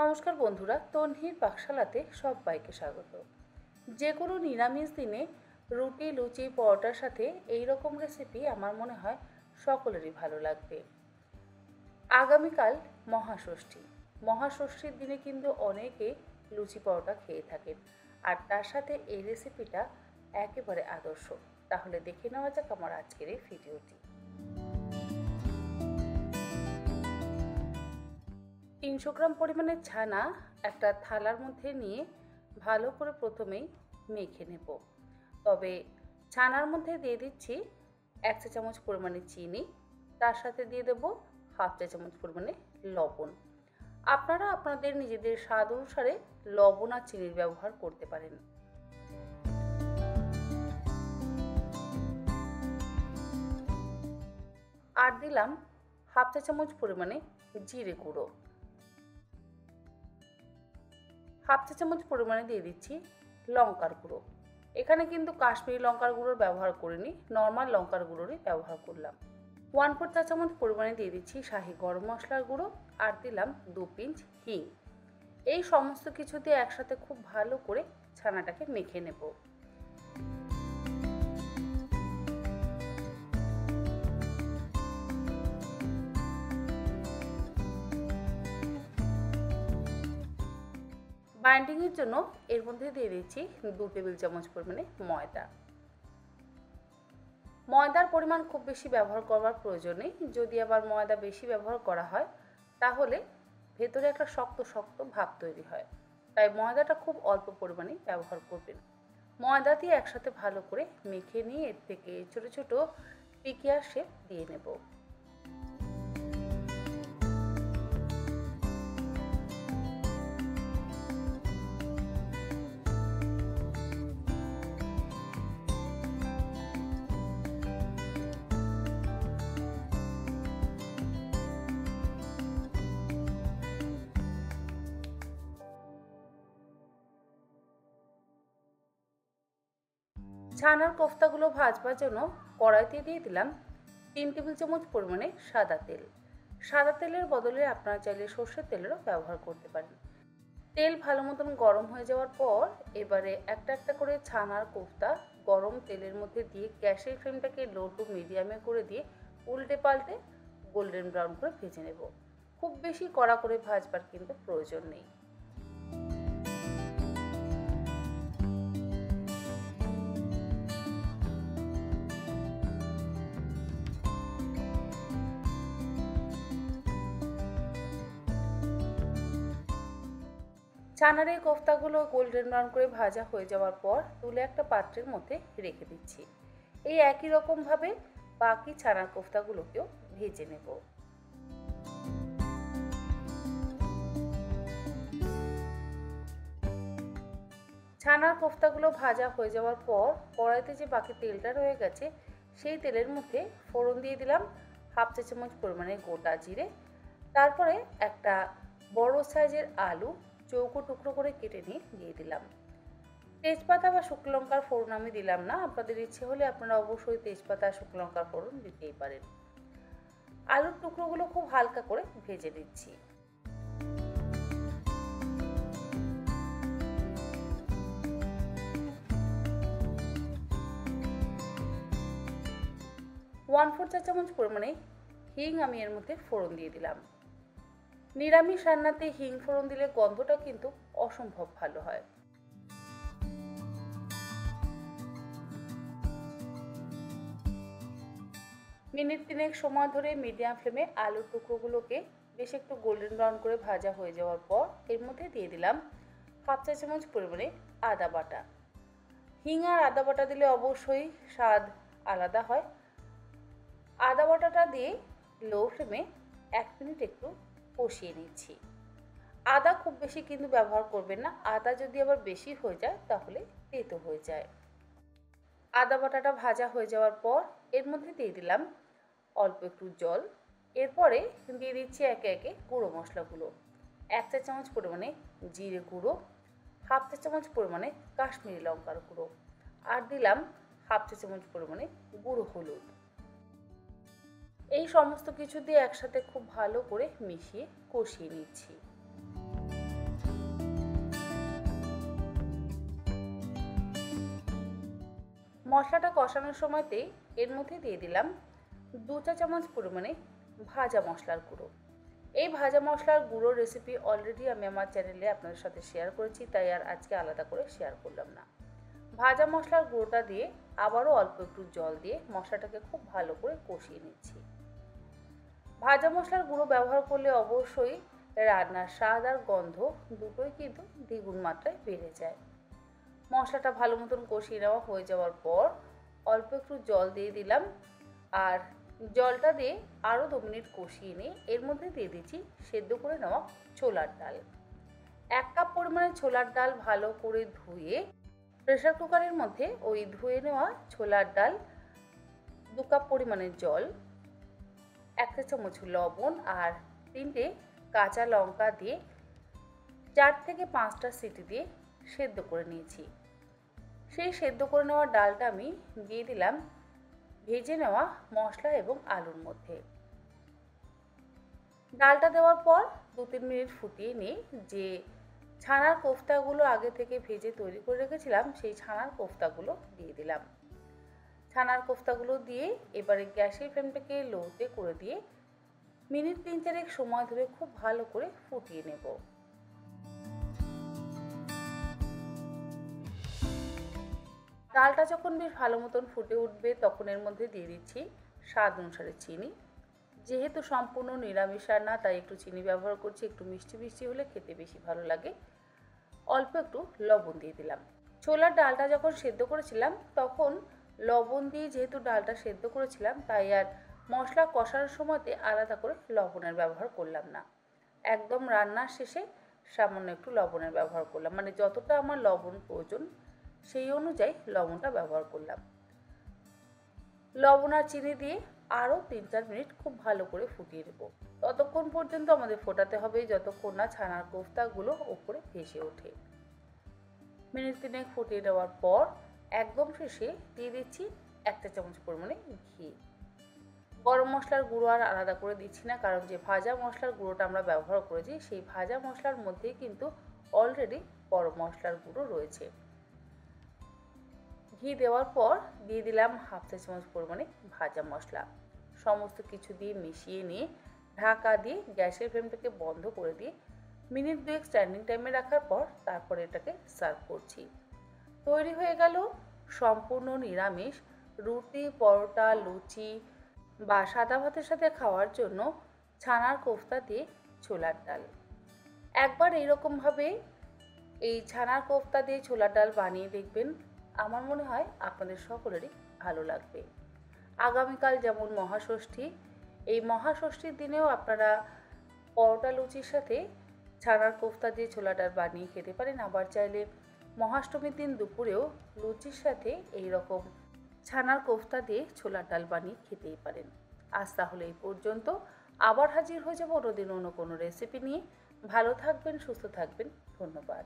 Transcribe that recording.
নমস্কার বন্ধুরা, তন্হির পাকশালাতে সবাইকে স্বাগত। যে কোনো নিরামিষ দিনে রুটি, লুচি, পরোটার সাথে এই রকম রেসিপি আমার মনে হয় সকলেরই ভালো লাগবে। আগামীকাল মহাষষ্ঠী। মহাষষ্ঠীর দিনে কিন্তু অনেকে লুচি পরোটা খেয়ে থাকেন, আর তার সাথে এই রেসিপিটা একেবারে আদর্শ। তাহলে দেখে নেওয়া যাক আমার আজকের এই ভিডিওটি। 300 গ্রাম পরিমাণের ছানা একটা থালার মধ্যে নিয়ে ভালো করে প্রথমেই মেখে নেব। তবে ছানার মধ্যে দিয়ে দিচ্ছি 1 চা চামচ পরিমাণে চিনি, তার সাথে দিয়ে দেব হাফ চা চামচ পরিমাণে লবণ। আপনারা আপনাদের নিজেদের স্বাদ অনুসারে লবণ আর চিনির ব্যবহার করতে পারেন। আর দিলাম হাফ চা চামচ পরিমাণে জিরে গুঁড়ো, হাফ চা চামচ পরিমাণে দিয়ে দিচ্ছি লঙ্কার গুঁড়ো। এখানে কিন্তু কাশ্মীরি লঙ্কার গুঁড়োর ব্যবহার করিনি, নর্মাল লঙ্কার গুঁড়োরই ব্যবহার করলাম। 1/4 চা চামচ পরিমাণে দিয়ে দিচ্ছি শাহি গরম মশলার গুঁড়ো, আর দিলাম 2 পিঞ্চ হিং। এই সমস্ত কিছু দিয়ে একসাথে খুব ভালো করে ছানাটাকে মেখে নেব। বাইন্ডিংয়ের জন্য এর মধ্যে দিয়ে দিচ্ছি 2 টেবিল চামচ পরিমাণে ময়দা। ময়দার পরিমাণ খুব বেশি ব্যবহার করার প্রয়োজন নেই। যদি আবার ময়দা বেশি ব্যবহার করা হয় তাহলে ভেতরে একটা শক্ত শক্ত ভাব তৈরি হয়, তাই ময়দাটা খুব অল্প পরিমাণে ব্যবহার করবেন। ময়দা দিয়ে একসাথে ভালো করে মেখে নিয়ে এর থেকে ছোট ছোট টিকিয়ার শেপ দিয়ে নেব। ছানার কোফতাগুলো ভাজবার জন্য কড়াইতে দিয়ে দিলাম 3 টেবিল চামচ পরিমাণে সাদা তেল। সাদা তেলের বদলে আপনারা চাইলে সর্ষের তেলেরও ব্যবহার করতে পারেন। তেল ভালো মতন গরম হয়ে যাওয়ার পর এবারে একটা একটা করে ছানার কোফতা গরম তেলের মধ্যে দিয়ে গ্যাসের ফ্লেমটাকে লো টু মিডিয়ামে করে দিয়ে উল্টে পাল্টে গোল্ডেন ব্রাউন করে ভেজে নেব। খুব বেশি কড়া করে ভাজবার কিন্তু প্রয়োজন নেই। ছানার এই কোফতাগুলো গোল্ডেন ব্রাউন করে ভাজা হয়ে যাওয়ার পর তুলে একটা পাত্রের মধ্যে রেখে দিচ্ছি। এই একই রকমভাবে বাকি ছানার কোফতাগুলোকেও ভেজে নেব। ছানার কোফতাগুলো ভাজা হয়ে যাওয়ার পর কড়াইতে যে বাকি তেলটা রয়ে গেছে সেই তেলের মধ্যে ফোড়ন দিয়ে দিলাম হাফ চা চামচ পরিমাণে গোটা জিরে, তারপরে একটা বড় সাইজের আলু চৌকো টুকরো করে কেটে নিয়ে দিয়ে দিলাম। তেজপাতা বা শুকনো লঙ্কার ফোড়ন আমি দিলাম না, আপনাদের ইচ্ছে হলে আপনারা অবশ্যই তেজপাতা শুকনো লঙ্কার ফোড়ন দিতেই পারেন। আলুর টুকরোগুলো খুব হালকা করে ভেজে দিচ্ছি। ওয়ান ফোর চা চামচ পরিমাণে হিং আমি এর মধ্যে ফোড়ন দিয়ে দিলাম। নিরামিষ রান্নাতে হিং ফোড়ন দিলে গন্ধটা কিন্তু অসম্ভব ভালো হয়। মিনিট 3 সময় ধরে মিডিয়াম ফ্লেমে আলুর টুকরোগুলোকে বেশ একটু গোল্ডেন ব্রাউন করে ভাজা হয়ে যাওয়ার পর এর মধ্যে দিয়ে দিলাম হাফ চা চামচ পরিমাণে আদা বাটা। হিং আর আদা বাটা দিলে অবশ্যই স্বাদ আলাদা হয়। আদা বাটাটা দিয়ে লো ফ্লেমে 1 মিনিট একটু কষিয়ে নিচ্ছি। আদা খুব বেশি কিন্তু ব্যবহার করবেন না, আদা যদি আবার বেশি হয়ে যায় তাহলে তেতো হয়ে যায়। আদা বাটাটা ভাজা হয়ে যাওয়ার পর এর মধ্যে দিয়ে দিলাম অল্প একটু জল। এরপরে দিয়ে দিচ্ছি একে একে গুঁড়ো মশলাগুলো। 1 চা চামচ পরিমাণে জিরে গুঁড়ো, হাফ চা চামচ পরিমাণে কাশ্মীরি লঙ্কার গুঁড়ো, আর দিলাম হাফ চা চামচ পরিমাণে গুঁড়ো হলুদ। এই সমস্ত কিছু দিয়ে একসাথে খুব ভালো করে মিশিয়ে কষিয়ে নিচ্ছি। মশলাটা কষানোর সময়তেই এর মধ্যে দিয়ে দিলাম 2 চা চামচ পরিমাণে ভাজা মশলার গুঁড়ো। এই ভাজা মশলার গুঁড়োর রেসিপি অলরেডি আমি আমার চ্যানেলে আপনাদের সাথে শেয়ার করেছি, তাই আর আজকে আলাদা করে শেয়ার করলাম না। ভাজা মশলার গুঁড়োটা দিয়ে আবারও অল্প একটু জল দিয়ে মশলাটাকে খুব ভালো করে কষিয়ে নিচ্ছি। ভাজা মশলার গুঁড়ো ব্যবহার করলে অবশ্যই রান্নার স্বাদ আর গন্ধ দুটোই কিন্তু দ্বিগুণ মাত্রায় বেড়ে যায়। মশলাটা ভালো মতন কষিয়ে নেওয়া হয়ে যাওয়ার পর অল্প একটু জল দিয়ে দিলাম, আর জলটা দিয়ে আরও 2 মিনিট কষিয়ে নিয়ে এর মধ্যে দিয়ে দিচ্ছি সেদ্ধ করে নেওয়া ছোলার ডাল। 1 কাপ পরিমাণে ছোলার ডাল ভালো করে ধুয়ে প্রেসার কুকারের মধ্যে ওই ধুয়ে নেওয়া ছোলার ডাল, 2 কাপ পরিমাণে জল, 1 চা চামচ লবণ আর 3টে কাঁচা লঙ্কা দিয়ে 4 থেকে 5টা সিটি দিয়ে সেদ্ধ করে নিয়েছি। সেই সেদ্ধ করে নেওয়া ডালটা আমি দিয়ে দিলাম ভেজে নেওয়া মশলা এবং আলুর মধ্যে। ডালটা দেওয়ার পর 2-3 মিনিট ফুটিয়ে নিয়ে যে ছানার কোফতাগুলো আগে থেকে ভেজে তৈরি করে রেখেছিলাম সেই ছানার কোফতাগুলো দিয়ে দিলাম। ছানার কোফতাগুলো দিয়ে এবারে গ্যাসের ফ্লেমটাকে লোতে করে দিয়ে মিনিট 3-4 সময় ধরে খুব ভালো করে ফুটিয়ে নেব। ডালটা যখন বেশ ভালো মতন ফুটে উঠবে তখন এর মধ্যে দিয়ে দিচ্ছি স্বাদ অনুসারে চিনি। যেহেতু সম্পূর্ণ নিরামিষ রান্না তাই একটু চিনি ব্যবহার করছি, একটু মিষ্টি মিষ্টি হলে খেতে বেশি ভালো লাগে। অল্প একটু লবণ দিয়ে দিলাম। ছোলার ডালটা যখন সেদ্ধ করেছিলাম তখন লবণ দিয়ে যেহেতু ডালটা সেদ্ধ করেছিলাম তাই আর মশলা কষানোর সময়তে আলাদা করে লবণের ব্যবহার করলাম না। একদম রান্নার শেষে সামান্য একটু লবণের ব্যবহার করলাম, মানে যতটা আমার লবণ প্রয়োজন সেই অনুযায়ী লবণটা ব্যবহার করলাম। লবণ আর চিনি দিয়ে আরও 3-4 মিনিট খুব ভালো করে ফুটিয়ে নেব। ততক্ষণ পর্যন্ত আমাদের ফোটাতে হবে যতক্ষণ না ছানার কোফতাগুলো ওপরে ভেসে ওঠে। মিনিট 3 ফুটিয়ে নেওয়ার পর একদম শেষে দিয়ে দিচ্ছি 1 চা চামচ পরিমাণে ঘি। গরম মশলার গুঁড়ো আর আলাদা করে দিচ্ছি না, কারণ যে ভাজা মশলার গুঁড়োটা আমরা ব্যবহার করেছি সেই ভাজা মশলার মধ্যেই কিন্তু অলরেডি গরম মশলার গুঁড়ো রয়েছে। ঘি দেওয়ার পর দিয়ে দিলাম 1/2 চা চামচ পরিমাণে ভাজা মশলা। সমস্ত কিছু দিয়ে মিশিয়ে নিয়ে ঢাকা দিয়ে গ্যাসের ফ্লেমটাকে বন্ধ করে দিয়ে মিনিট 2 স্ট্যান্ডিং টাইমে রাখার পর তারপর এটাকে সার্ভ করছি। তৈরি হয়ে গেল সম্পূর্ণ নিরামিষ রুটি, পরোটা, লুচি বা সাদা ভাতের সাথে খাওয়ার জন্য ছানার কোফতা দিয়ে ছোলার ডাল। একবার এইরকমভাবে এই ছানার কোফতা দিয়ে ছোলার ডাল বানিয়ে দেখবেন, আমার মনে হয় আপনাদের সকলেরই ভালো লাগবে। আগামীকাল যেমন মহাষষ্ঠী, এই মহাষষ্ঠীর দিনেও আপনারা পরোটা লুচির সাথে ছানার কোফতা দিয়ে ছোলা ডাল বানিয়ে খেতে পারেন। আবার চাইলে মহাষ্টমীর দিন দুপুরেও লুচির সাথে এই রকম ছানার কোফতা দিয়ে ছোলার ডাল বানিয়ে খেতেই পারেন। আজ তাহলে এই পর্যন্ত, আবার হাজির হয়ে যাব অন্যদিন অন্য কোনো রেসিপি নিয়ে। ভালো থাকবেন, সুস্থ থাকবেন, ধন্যবাদ।